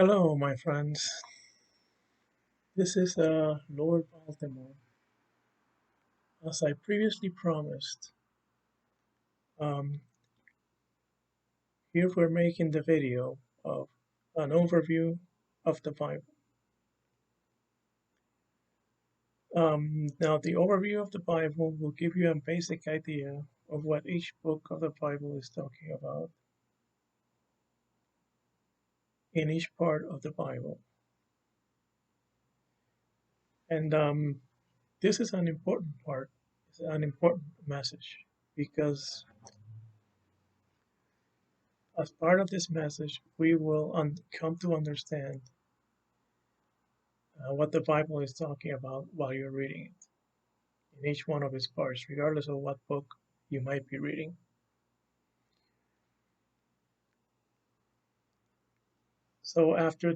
Hello, my friends. This is Lord Baltimore. As I previously promised, um, here we're making the video of an overview of the Bible. Now, the overview of the Bible will give you a basic idea of what each book of the Bible is talking about in each part of the Bible. And this is an important part, it's an important message because as part of this message, we will come to understand what the Bible is talking about while you're reading it in each one of its parts, regardless of what book you might be reading. So, after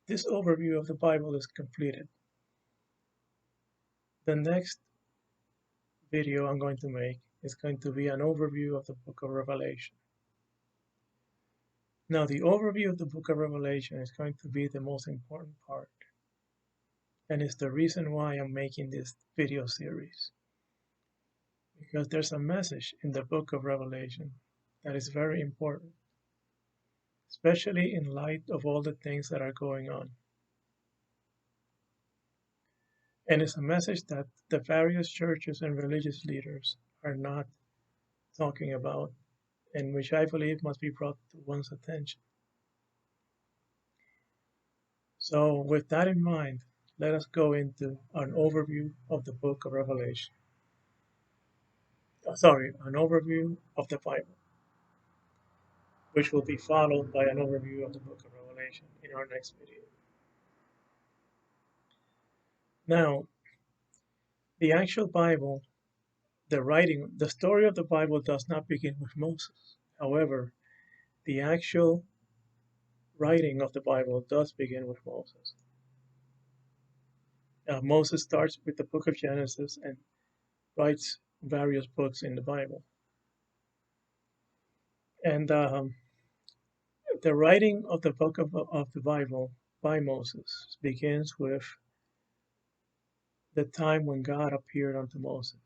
this overview of the Bible is completed, the next video I'm going to make is going to be an overview of the book of Revelation. Now, the overview of the book of Revelation is going to be the most important part, and it's the reason why I'm making this video series. Because there's a message in the book of Revelation that is very important, especially in light of all the things that are going on. And it's a message that the various churches and religious leaders are not talking about, and which I believe must be brought to one's attention. So, with that in mind, let us go into an overview of the book of Revelation. An overview of the Bible, which will be followed by an overview of the book of Revelation in our next video. Now, the actual Bible, the story of the Bible does not begin with Moses. However, the actual writing of the Bible does begin with Moses. Moses starts with the book of Genesis and writes various books in the Bible. And the writing of the book of the Bible by Moses begins with the time when God appeared unto Moses.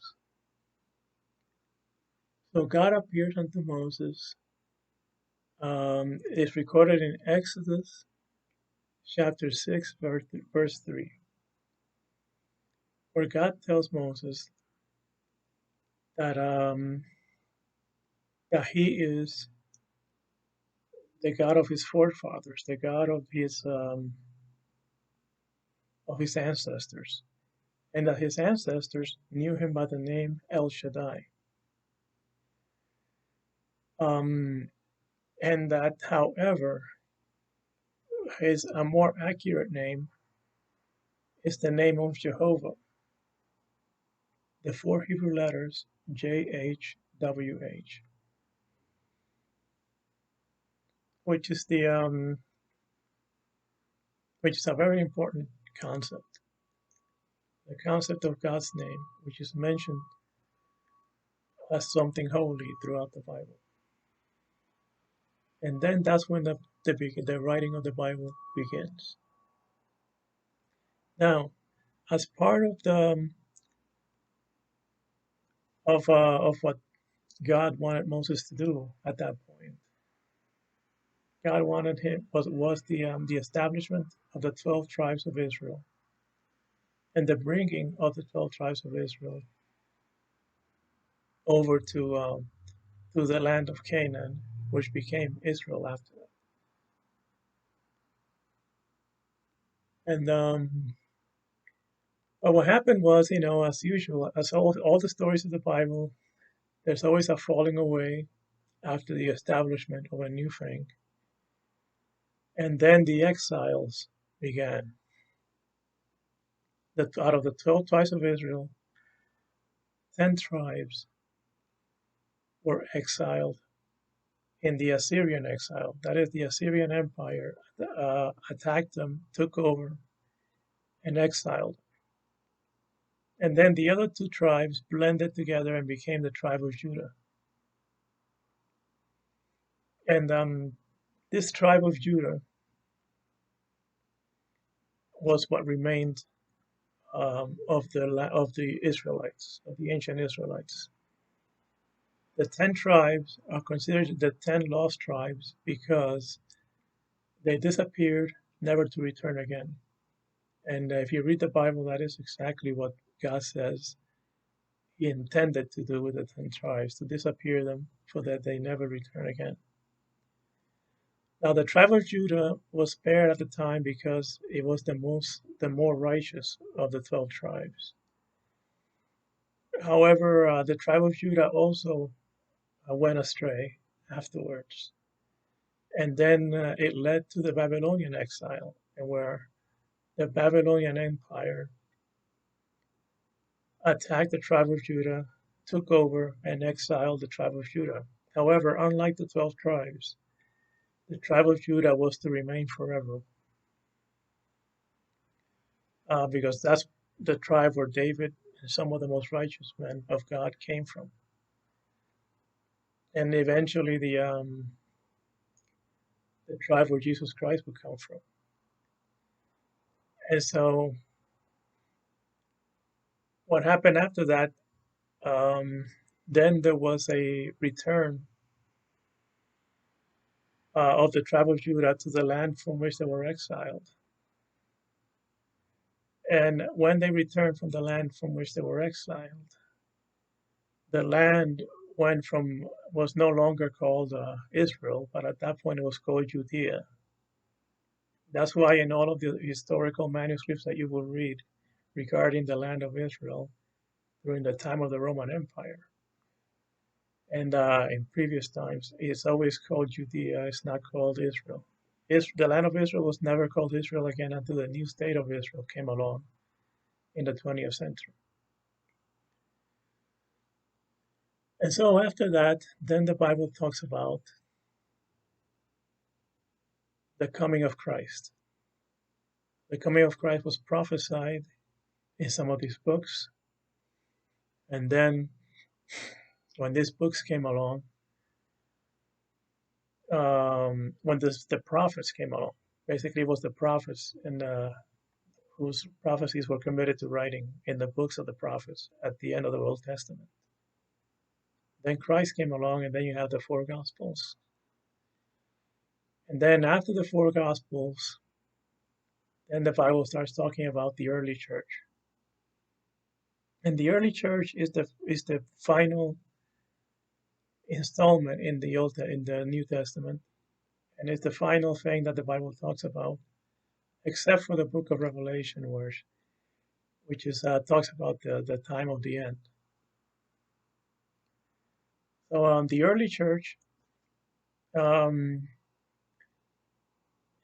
So God appeared unto Moses. It's recorded in Exodus chapter 6, verse 3, where God tells Moses that that he is the God of his forefathers, the God of his ancestors, and that his ancestors knew him by the name El Shaddai. And that, however, a more accurate name is the name of Jehovah, the four Hebrew letters JHWH, which is which is a very important concept. The concept of God's name, which is mentioned as something holy throughout the Bible. And then that's when the writing of the Bible begins. Now, as part of the of what God wanted Moses to do at that point, God wanted him was the establishment of the 12 tribes of Israel and the bringing of the 12 tribes of Israel over to the land of Canaan, which became Israel after that. And but what happened was, as usual, as all the stories of the Bible, there's always a falling away after the establishment of a new thing. And then the exiles began. Out of the 12 tribes of Israel, 10 tribes were exiled in the Assyrian exile. That is, the Assyrian Empire attacked them, took over, and exiled. And then the other two tribes blended together and became the tribe of Judah. And this tribe of Judah was what remained of the Israelites, of the ancient Israelites. The 10 tribes are considered the 10 lost tribes because they disappeared, never to return again. And if you read the Bible, that is exactly what God says He intended to do with the 10 tribes, to disappear them so that they never return again. Now, the tribe of Judah was spared at the time because it was the more righteous of the 12 tribes. However, the tribe of Judah also went astray afterwards. And then it led to the Babylonian exile, and where the Babylonian Empire attacked the tribe of Judah, took over, and exiled the tribe of Judah. However, unlike the 12 tribes, the tribe of Judah was to remain forever, because that's the tribe where David and some of the most righteous men of God came from. And eventually the tribe where Jesus Christ would come from. And so what happened after that, um, then there was a return of the tribe of Judah to the land from which they were exiled. And when they returned from the land from which they were exiled, the land was no longer called Israel, but at that point it was called Judea. That's why in all of the historical manuscripts that you will read regarding the land of Israel during the time of the Roman Empire and in previous times, it's always called Judea. It's not called Israel. The land of Israel was never called Israel again until the new state of Israel came along in the 20th century. And so after that, then the Bible talks about the coming of Christ. The coming of Christ was prophesied in some of these books. And then when these books came along, when the prophets came along, basically it was the prophets and whose prophecies were committed to writing in the books of the prophets at the end of the Old Testament. Then Christ came along, and then you have the four Gospels. And then after the four Gospels, then the Bible starts talking about the early church. And the early church is the final installment in the New Testament, and it's the final thing that the Bible talks about, except for the book of Revelation, which is talks about the time of the end. So the early church um,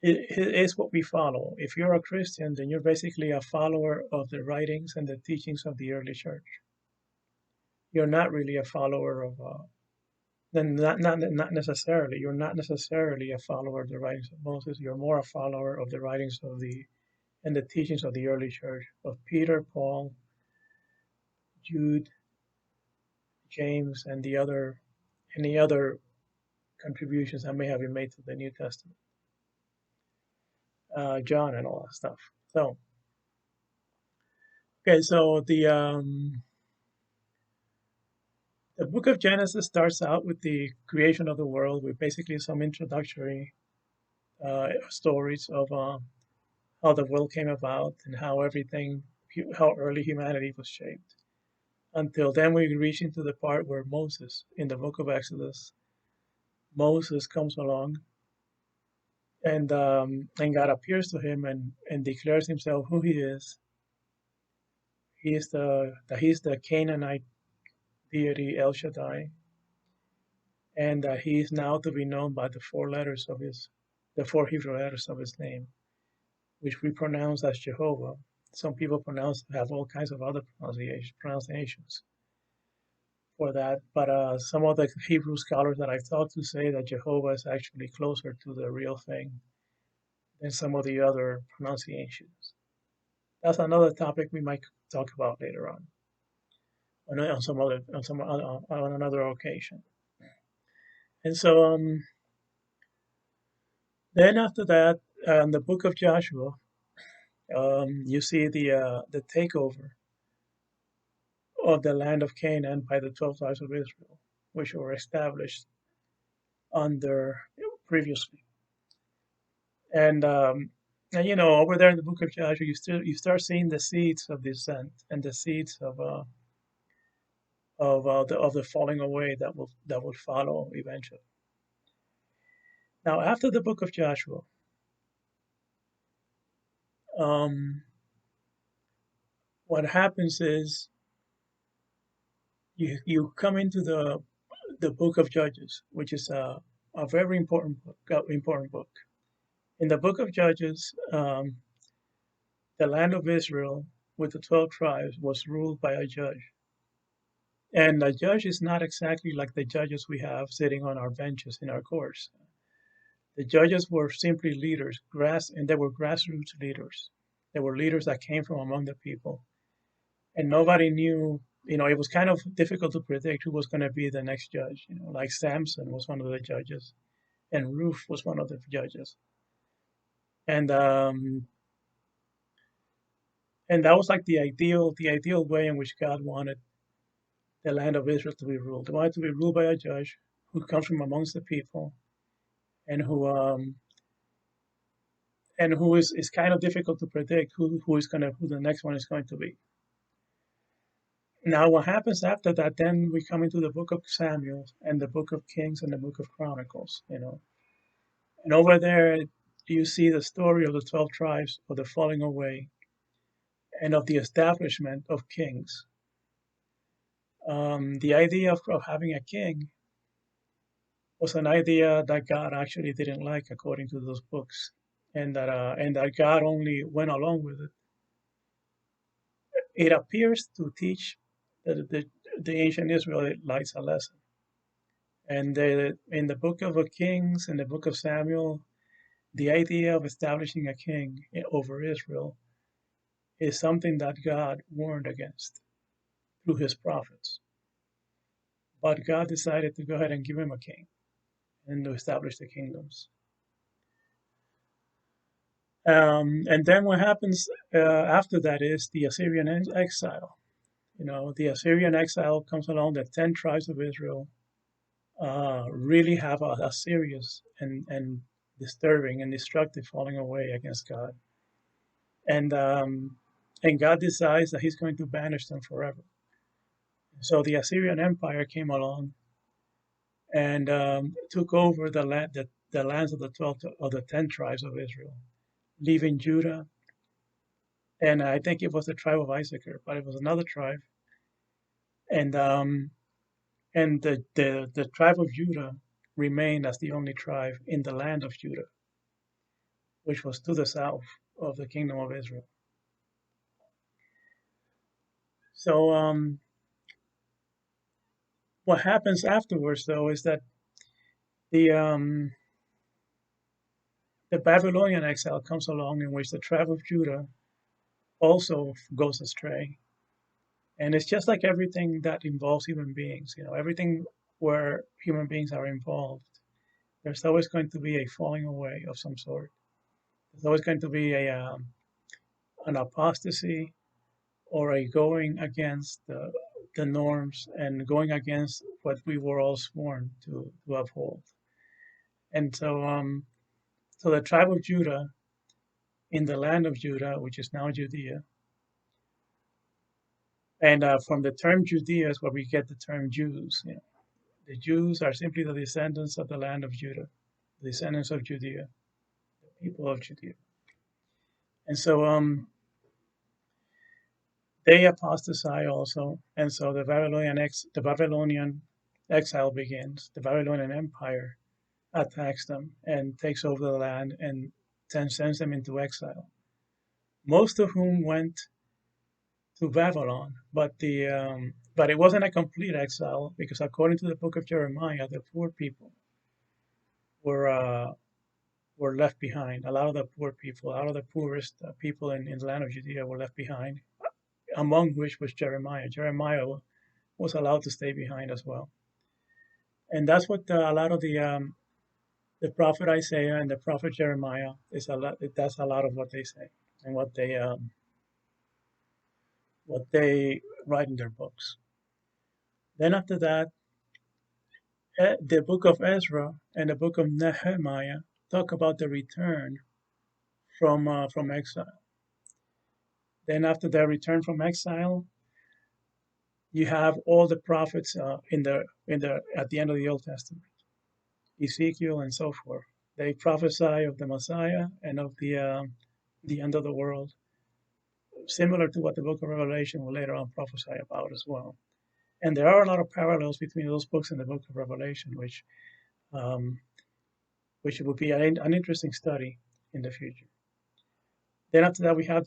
it is what we follow. If you're a Christian, then you're basically a follower of the writings and the teachings of the early church. You're not really a follower of, then not necessarily. You're not necessarily a follower of the writings of Moses. You're more a follower of the writings and the teachings of the early church of Peter, Paul, Jude, James, and any other contributions that may have been made to the New Testament, John, and all that stuff. So, okay, so the book of Genesis starts out with the creation of the world, with basically some introductory stories of how the world came about and how early humanity was shaped. Until then, we reach into the part where Moses, in the book of Exodus, Moses comes along, and God appears to him and declares himself who he is. He's the Canaanite deity El Shaddai, and he is now to be known by the four Hebrew letters of his name, which we pronounce as Jehovah. Some people have all kinds of other pronunciations for that, but some of the Hebrew scholars that I've talked to say that Jehovah is actually closer to the real thing than some of the other pronunciations. That's another topic we might talk about later on another occasion. And so then after that, in the book of Joshua, You see the takeover of the land of Canaan by the 12 tribes of Israel, which were established under previously. And over there in the book of Joshua, you start seeing the seeds of descent and the seeds of the falling away that will follow eventually. Now, after the book of Joshua, um, what happens is you come into the book of Judges, which is a very important book. In the book of Judges, the land of Israel with the 12 tribes was ruled by a judge. And a judge is not exactly like the judges we have sitting on our benches in our courts. The judges were simply leaders, and they were grassroots leaders. They were leaders that came from among the people. And nobody knew, it was kind of difficult to predict who was going to be the next judge. Like Samson was one of the judges, and Ruth was one of the judges. And and that was like the ideal way in which God wanted the land of Israel to be ruled. They wanted to be ruled by a judge who comes from amongst the people, and who is kind of difficult to predict who the next one is going to be. Now, what happens after that? Then we come into the book of Samuel and the book of Kings and the book of Chronicles. And over there you see the story of the 12 tribes, of the falling away, and of the establishment of kings. The idea of having a king was an idea that God actually didn't like, according to those books, and that God only went along with it. It appears to teach the ancient Israelites a lesson. And in the book of Kings and the book of Samuel, the idea of establishing a king over Israel is something that God warned against through his prophets. But God decided to go ahead and give him a king and to establish the kingdoms. And then what happens after that is the Assyrian exile. The Assyrian exile comes along. The 10 tribes of Israel really have a serious and disturbing and destructive falling away against God. And God decides that he's going to banish them forever. So the Assyrian Empire came along and took over the lands of the 10 tribes of Israel, leaving Judah, and I think it was the tribe of Issachar, but it was another tribe, and the tribe of Judah remained as the only tribe in the land of Judah, which was to the south of the kingdom of Israel. So what happens afterwards, though, is that the um, the Babylonian exile comes along, in which the tribe of Judah also goes astray. And it's just like everything that involves human beings, everything where human beings are involved, there's always going to be a falling away of some sort. There's always going to be an apostasy, or a going against the norms and going against what we were all sworn to uphold. And so the tribe of Judah in the land of Judah, which is now Judea, and from the term Judea is where we get the term Jews. The Jews are simply the descendants of the land of Judah, the descendants of Judea, the people of Judea. And so they apostatize also, and so the Babylonian exile begins. The Babylonian Empire attacks them and takes over the land and then sends them into exile. Most of whom went to Babylon, but it wasn't a complete exile, because according to the book of Jeremiah, the poor people were uh, were left behind. A lot of the poor people, a lot of the poorest people in the land of Judea were left behind, among which was Jeremiah. Jeremiah was allowed to stay behind as well, and that's what a lot of the prophet Isaiah and the prophet Jeremiah is a lot. That's a lot of what they say. and what they write in their books. Then after that, the book of Ezra and the book of Nehemiah talk about the return from exile. Then after their return from exile, you have all the prophets in the at the end of the Old Testament, Ezekiel and so forth. They prophesy of the Messiah and of the end of the world, similar to what the book of Revelation will later on prophesy about as well. And there are a lot of parallels between those books and the book of Revelation, um, which would be an interesting study in the future. Then after that, we have